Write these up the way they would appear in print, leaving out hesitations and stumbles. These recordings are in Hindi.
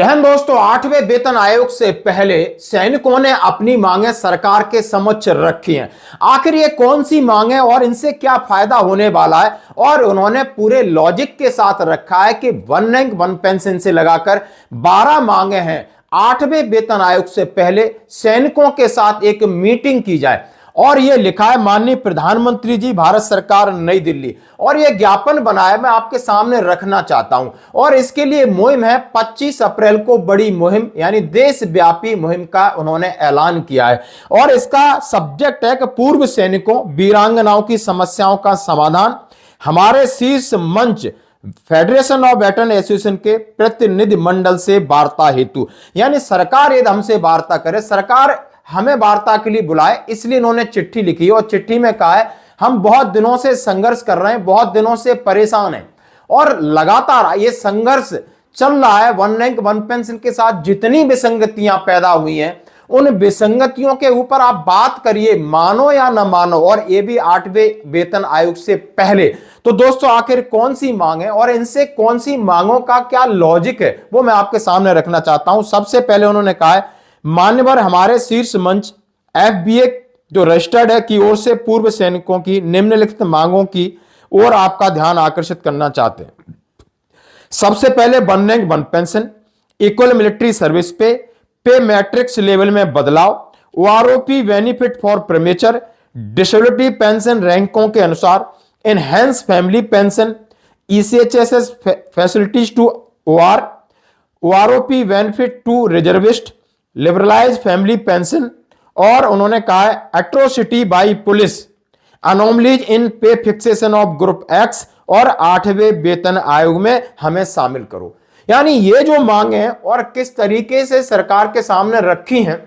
जय हिंद दोस्तों, 8वें वेतन आयोग से पहले सैनिकों ने अपनी मांगें सरकार के समक्ष रखी हैं। आखिर ये कौन सी मांगें और इनसे क्या फायदा होने वाला है, और उन्होंने पूरे लॉजिक के साथ रखा है कि वन रैंक वन पेंशन से लगाकर 12 मांगे हैं। 8वें वेतन आयोग से पहले सैनिकों के साथ एक मीटिंग की जाए, और यह लिखा है माननीय प्रधानमंत्री जी, भारत सरकार, नई दिल्ली। और यह ज्ञापन बनाया मैं आपके सामने रखना चाहता हूं। और इसके लिए मुहिम है 25 अप्रैल को बड़ी मुहिम यानी देशव्यापी मुहिम का उन्होंने ऐलान किया है। और इसका सब्जेक्ट है कि पूर्व सैनिकों वीरांगनाओं की समस्याओं का समाधान। हमारे शीर्ष मंच फेडरेशन ऑफ वेटरन एसोसिएशन के प्रतिनिधि मंडल से वार्ता हेतु, यानी सरकार यदि हमसे वार्ता करे, सरकार हमें वार्ता के लिए बुलाए, इसलिए इन्होंने चिट्ठी लिखी। और चिट्ठी में कहा है हम बहुत दिनों से संघर्ष कर रहे हैं, बहुत दिनों से परेशान हैं, और लगातार ये संघर्ष चल रहा है। वन रैंक वन पेंशन के साथ जितनी विसंगतियां पैदा हुई हैं, उन विसंगतियों के ऊपर आप बात करिए, मानो या न मानो, और ये भी 8वें वेतन आयोग से पहले। तो दोस्तों, आखिर कौन सी मांग है और इनसे कौन सी मांगों का क्या लॉजिक है, वो मैं आपके सामने रखना चाहता हूं। सबसे पहले उन्होंने कहा है, मान्यवर हमारे शीर्ष मंच एफबीए जो रजिस्टर्ड है की ओर से पूर्व सैनिकों की निम्नलिखित मांगों की ओर आपका ध्यान आकर्षित करना चाहते हैं। सबसे पहले one rank one pension, equal military service pay matrix level में बदलाव, OROP benefit for premature, disability pension रैंकों के अनुसार, enhance family pension, ECHSS facilities to OROP benefit to reservist, liberalise family pension. और उन्होंने कहा है atrocity by police, anomalies in pay fixation of group x, और 8वें वेतन आयोग में हमें शामिल करो। यानी ये जो मांगे हैं और किस तरीके से सरकार के सामने रखी हैं,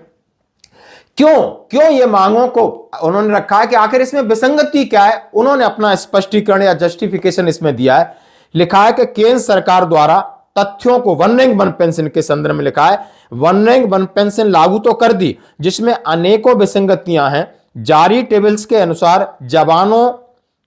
क्यों ये मांगों को उन्होंने रखा है कि आखिर इसमें विसंगति क्या है, उन्होंने अपना स्पष्टीकरण या जस्टिफिकेशन इसमें दिया है। लिखा है कि केंद्र सरकार द्वारा तथ्यों को वन रैंक वन पेंशन के संदर्भ में लिखा है, वन रैंक वन पेंशन लागू तो कर दी, जिसमें अनेकों विसंगतियां हैं। जारी टेबल्स के अनुसार जवानों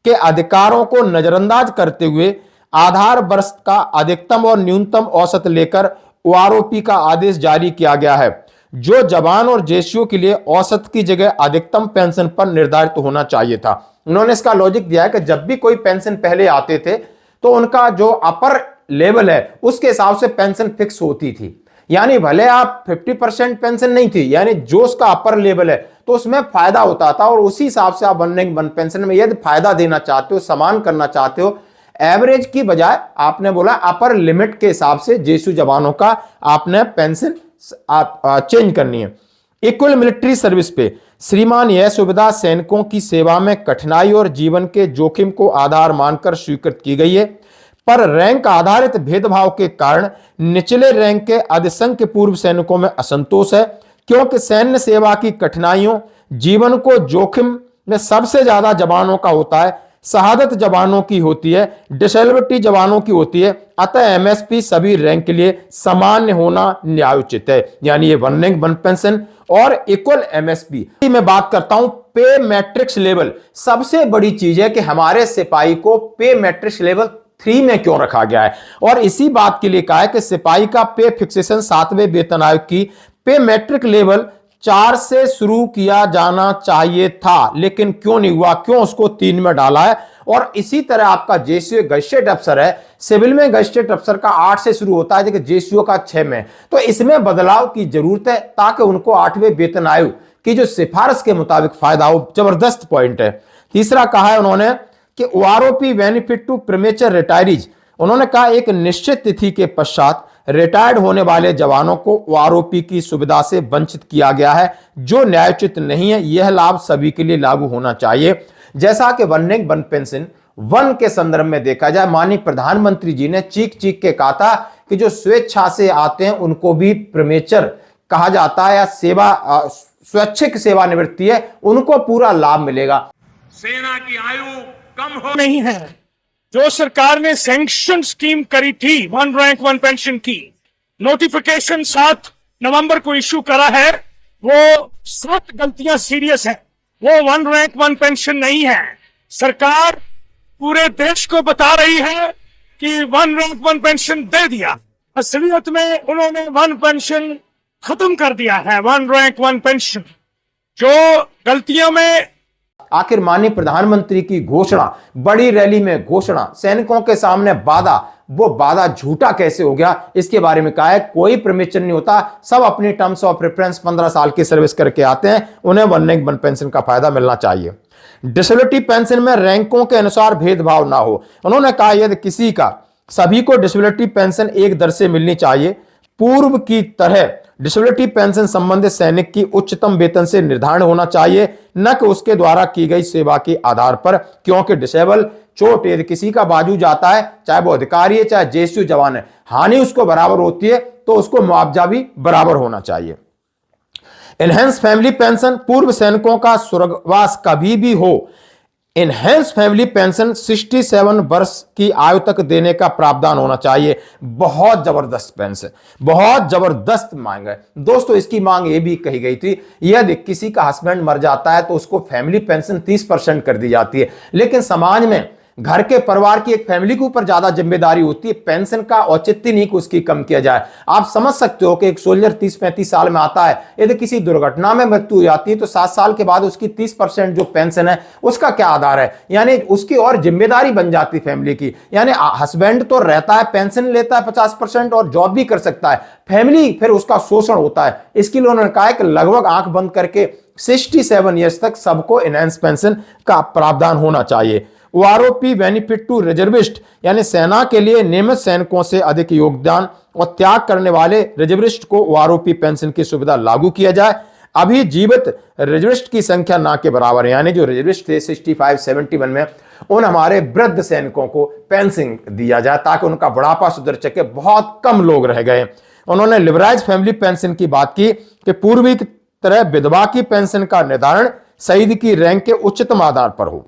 के अधिकारों को नजरअंदाज करते हुए आधार वर्ष का अधिकतम और न्यूनतम औसत लेकर ओआरओपी का आदेश जारी किया गया है, जो जवान और जेसीओ के लिए औसत की जगह अधिकतम पेंशन पर निर्धारित होना चाहिए था। उन्होंने इसका लॉजिक दिया है कि जब भी कोई पेंशन पहले आते थे तो उनका जो अपर लेवल है उसके हिसाब से पेंशन फिक्स होती थी, यानी भले आप 50% पेंशन नहीं थी, यानी जो उसका अपर लेवल है तो उसमें फायदा होता था, और उसी हिसाब से आप वन रैंक वन पेंशन में यदि फायदा देना चाहते हो, समान करना चाहते हो, एवरेज की बजाय आपने बोला अपर लिमिट के हिसाब से जेसीओ जवानों का आपने पेंशन चेंज करनी है। इक्वल मिलिट्री सर्विस पे श्रीमान, यह सुविधा सैनिकों की सेवा में कठिनाई और जीवन के जोखिम को आधार मानकर स्वीकृत की गई है, पर रैंक आधारित भेदभाव के कारण निचले रैंक के अधिसंख्य पूर्व सैनिकों में असंतोष है, क्योंकि सैन्य सेवा की कठिनाइयों जीवन को जोखिम में सबसे ज्यादा जवानों का होता है, शहादत जवानों की होती है, डिसेबिलिटी जवानों की होती है। अतः एमएसपी सभी रैंक के लिए सामान्य होना न्यायोचित है। यानी ये वन रैंक वन पेंशन और इक्वल एमएसपी। मैं बात करता हूं पे मैट्रिक्स लेवल। सबसे बड़ी चीज है कि हमारे सिपाही को पे मैट्रिक्स लेवल 3 में क्यों रखा गया है, और इसी बात के लिए कहा है कि सिपाही का पे फिक्सेशन 7वें वेतन आयोग की पे मैट्रिक लेवल 4 से शुरू किया जाना चाहिए था, लेकिन क्यों नहीं हुआ, क्यों उसको 3 में डाला है। और इसी तरह आपका जेसीओ गजेटेड अफसर है, सिविल में गजेटेड अफसर का 8 से शुरू होता है, लेकिन जेसीओ का 6 में। तो इसमें बदलाव की जरूरत है ताकि उनको 8वें वेतन आयोग की जो सिफारिश के मुताबिक फायदा हो। जबरदस्त पॉइंट है। तीसरा कहा है उन्होंने कि OROP benefit to premature retirees. उन्होंने कहा एक निश्चित तिथि के पश्चात रिटायर्ड होने वाले जवानों को ओआरओपी की सुविधा से वंचित किया गया है, जो न्यायोचित नहीं है। यह लाभ सभी के लिए लागू होना चाहिए। जैसा कि one rank one pension one के संदर्भ में देखा जाए, माननीय प्रधानमंत्री जी ने चीख के कहा था कि जो स्वेच्छा से आते हैं उनको भी प्रीमेचर कहा जाता है, या सेवा स्वैच्छिक सेवानिवृत्ति है, उनको पूरा लाभ मिलेगा। सेना की आयु कम हो नहीं है। जो सरकार ने सैंक्शन स्कीम करी थी वन रैंक वन पेंशन की, नोटिफिकेशन 7 नवंबर को इश्यू करा है, वो 7 गलतियां सीरियस है। वो वन रैंक वन पेंशन नहीं है। सरकार पूरे देश को बता रही है कि वन रैंक वन पेंशन दे दिया, असलियत में उन्होंने वन पेंशन खत्म कर दिया है, वन रैंक वन पेंशन। जो गलतियों में आखिर माननीय प्रधानमंत्री की घोषणा, बड़ी रैली में घोषणा, सैनिकों के सामने वादा, वो वादा झूठा कैसे हो गया, इसके बारे में कहा है कोई परमिशन नहीं होता, सब अपनी टर्म्स ऑफ रेफरेंस 15 साल की सर्विस करके आते हैं, उन्हें वन रैंक वन पेंशन का फायदा मिलना चाहिए। डिसेबिलिटी पेंशन में रैंकों के अनुसार भेदभाव ना हो। उन्होंने कहा यदि किसी का, सभी को डिसेबिलिटी पेंशन एक दर से मिलनी चाहिए। पूर्व की तरह डिसेबिलिटी पेंशन संबंधित सैनिक की उच्चतम वेतन से निर्धारण होना चाहिए, न कि उसके द्वारा की गई सेवा के आधार पर, क्योंकि डिसेबल चोट यदि किसी का बाजू जाता है, चाहे वो अधिकारी है चाहे जेएसयू जवान है, हानि उसको बराबर होती है, तो उसको मुआवजा भी बराबर होना चाहिए। एनहेंस फैमिली पेंशन, पूर्व सैनिकों का स्वर्गवास कभी भी हो, एनहेंस फैमिली पेंशन 67 वर्ष की आयु तक देने का प्रावधान होना चाहिए। बहुत जबरदस्त पेंशन, बहुत जबरदस्त मांग है दोस्तों। इसकी मांग ये भी कही गई थी, यदि किसी का हस्बैंड मर जाता है तो उसको फैमिली पेंशन 30% कर दी जाती है, लेकिन समाज में घर के परिवार की, एक फैमिली के ऊपर ज्यादा जिम्मेदारी होती है, पेंशन का औचित्य नहीं कि उसकी कम किया जाए। आप समझ सकते हो कि एक सोल्जर 30-35 साल में आता है, यदि किसी दुर्घटना में मृत्यु हो जाती है तो 7 साल के बाद उसकी 30% जो पेंशन है उसका क्या आधार है, यानी उसकी और जिम्मेदारी बन जाती फैमिली की। यानी हस्बैंड तो रहता है, पेंशन लेता है 50% और जॉब भी कर सकता है, फैमिली फिर उसका शोषण होता है। इसके लिए उन्होंने कहा है कि लगभग आंख बंद करके 67 ईयर्स तक सबको एनहांस पेंशन का प्रावधान होना चाहिए। ओआरओपी बेनिफिट टू रिजर्विस्ट, यानी सेना के लिए नियमित सैनिकों से अधिक योगदान और त्याग करने वाले रिजर्विस्ट को ओआरओपी पेंशन की सुविधा लागू किया जाए। अभी जीवित रिजर्विस्ट की संख्या ना के बराबर है, यानी जो रिजर्विस्ट थे 65-71 में, उन हमारे वृद्ध सैनिकों को पेंशन दिया जाए ताकि उनका बुढ़ापा सुधर सके। बहुत कम लोग रह गए। उन्होंने लिबराइज फैमिली पेंशन की बात की कि पूर्वी की तरह विधवा की पेंशन का निर्धारण शहीद की रैंक के उच्चतम आधार पर हो।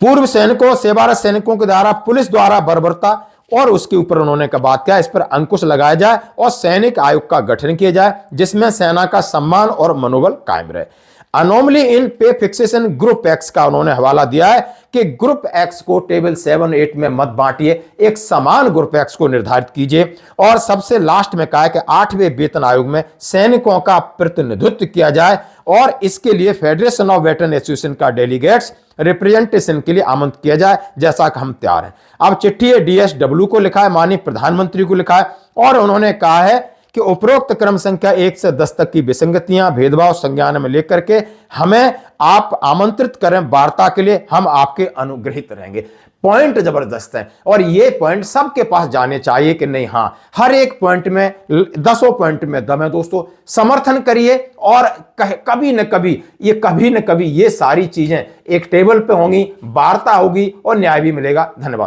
पूर्व सैनिकों, सेवारत सैनिकों के द्वारा पुलिस द्वारा बर्बरता और उसके ऊपर उन्होंने का बात किया, इस पर अंकुश लगाया जाए और सैनिक आयोग का गठन किया जाए जिसमें सेना का सम्मान और मनोबल कायम रहे। अनोमली इन पे फिक्सेशन ग्रुप एक्स का उन्होंने हवाला दिया है कि ग्रुप एक्स को टेबल 7-8 में मत बांटिए, एक समान ग्रुप एक्स को निर्धारित कीजिए। और सबसे लास्ट में कहा है कि 8वें वेतन आयोग में सैनिकों का प्रतिनिधित्व किया जाए और इसके लिए फेडरेशन ऑफ वेटरन एसोसिएशन का डेलीगेट्स रिप्रेजेंटेशन के लिए आमंत्रित किया जाए, जैसा कि हम तैयार हैं। अब चिट्ठी है DSW को लिखा है, माननीय प्रधानमंत्री को लिखा है, और उन्होंने कहा है कि उपरोक्त क्रम संख्या 1 से 10 तक की विसंगतियां, भेदभाव संज्ञान में लेकर के हमें आप आमंत्रित करें वार्ता के लिए, हम आपके अनुग्रहित रहेंगे। पॉइंट जबरदस्त है और ये पॉइंट सबके पास जाने चाहिए कि नहीं, हां हर एक पॉइंट में, 10 पॉइंट में दम है दोस्तों। समर्थन करिए और कभी न कभी ये सारी चीजें एक टेबल पे होंगी, वार्ता होगी और न्याय भी मिलेगा। धन्यवाद।